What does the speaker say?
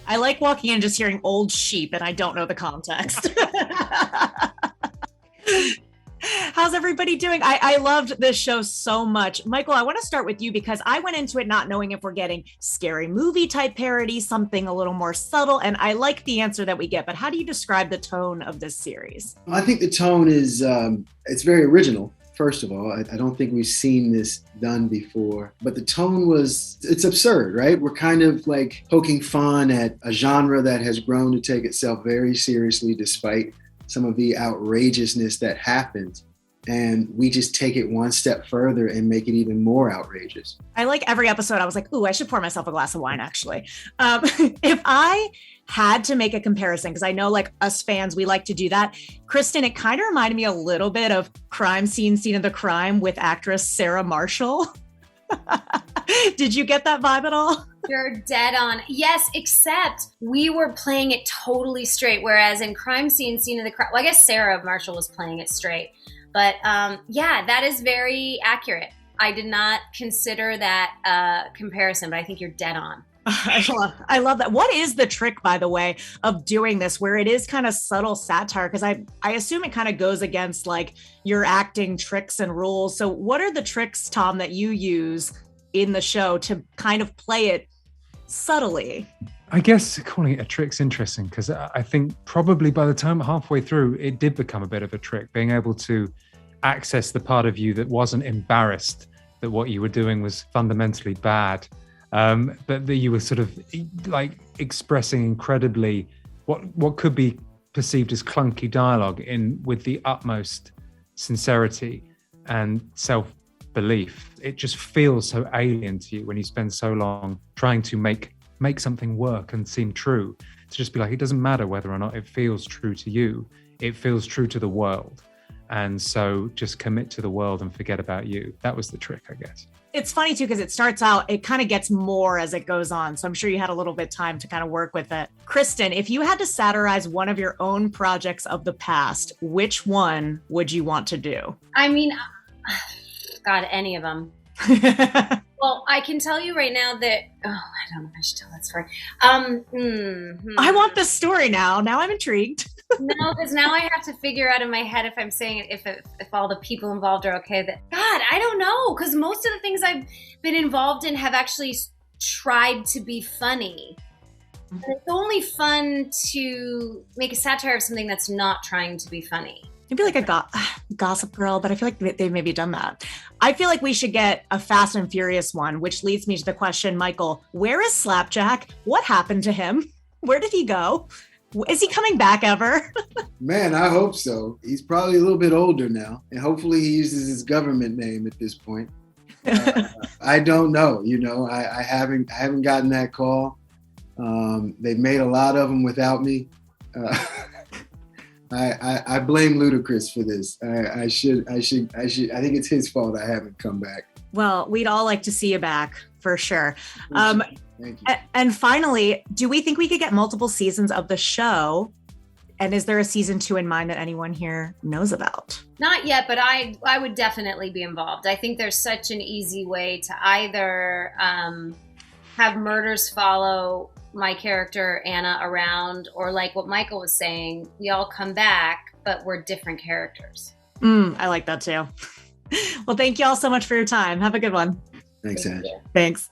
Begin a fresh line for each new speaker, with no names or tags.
I like walking in and just hearing old sheep and I don't know the context. How's everybody doing? I loved this show so much. Michael, I want to start with you because I went into it not knowing if we're getting scary movie type parody, something a little more subtle, and I like the answer that we get, but how do you describe the tone of this series?
I think the tone is, it's very original. First of all, I don't think we've seen this done before, but the tone it's absurd, right? We're kind of like poking fun at a genre that has grown to take itself very seriously despite some of the outrageousness that happens. And we just take it one step further and make it even more outrageous.
I like every episode. I was like, ooh, I should pour myself a glass of wine, actually. If I had to make a comparison, because I know like us fans, we like to do that. Kristen, it kind of reminded me a little bit of Scene of the Crime with actress Sarah Marshall. Did you get that vibe at all?
You're dead on. Yes, except we were playing it totally straight. Whereas in Scene of the Crime, well, I guess Sarah Marshall was playing it straight. But yeah, that is very accurate. I did not consider that comparison, but I think you're dead on.
I love that. What is the trick, by the way, of doing this where it is kind of subtle satire? Because I assume it kind of goes against like your acting tricks and rules. So what are the tricks, Tom, that you use in the show to kind of play it subtly?
I guess calling it a trick's interesting because I think probably by the time halfway through, it did become a bit of a trick, being able to access the part of you that wasn't embarrassed that what you were doing was fundamentally bad. But that you were sort of like expressing incredibly what could be perceived as clunky dialogue with the utmost sincerity and self-belief. It just feels so alien to you when you spend so long trying to make something work and seem true. To just be like, it doesn't matter whether or not it feels true to you, it feels true to the world. And so just commit to the world and forget about you. That was the trick, I guess.
It's funny too, because it starts out, it kind of gets more as it goes on. So I'm sure you had a little bit of time to kind of work with it. Kristen, if you had to satirize one of your own projects of the past, which one would you want to do?
I mean, God, any of them. Well, I can tell you right now that, I don't know if I should tell that story.
I want this story now. Now I'm intrigued.
No, because now I have to figure out in my head if I'm saying it, if all the people involved are okay. God, I don't know, because most of the things I've been involved in have actually tried to be funny. And it's only fun to make a satire of something that's not trying to be funny.
Maybe like a Gossip Girl, but I feel like they've maybe done that. I feel like we should get a Fast and Furious one, which leads me to the question, Michael, where is Slapjack? What happened to him? Where did he go? Is he coming back ever?
Man, I hope so. He's probably a little bit older now, and hopefully he uses his government name at this point. I don't know. I haven't gotten that call. They've made a lot of them without me. I blame Ludacris for this. I think it's his fault I haven't come back.
Well, we'd all like to see you back for sure.
Thank you.
And finally, do we think we could get multiple seasons of the show? And is there a season 2 in mind that anyone here knows about?
Not yet, but I would definitely be involved. I think there's such an easy way to either have murders follow my character Anna around, or like what Michael was saying, we all come back, but we're different characters.
I like that too. Well, thank you all so much for your time. Have a good one.
Thanks, Ange.
Thanks.